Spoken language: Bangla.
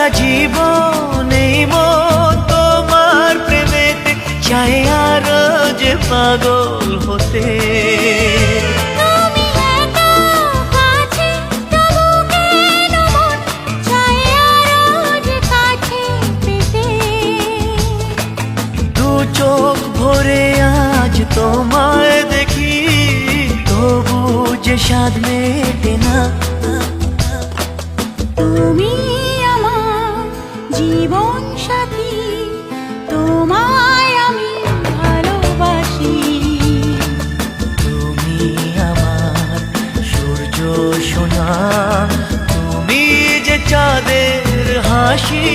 সারা জীবন এই মন তোমার প্রেমেতে চাই আরো যে পাগল হতে। চোখ ভরে আজ তোমায় দেখি, তবু যে স্বাদ মেটে না। তুমি আমার জীবন সাথী, তোমায় আমি ভালোবাসি। তুমি আমার সূর্য সোনা, তুমি যে চাঁদের হাসি।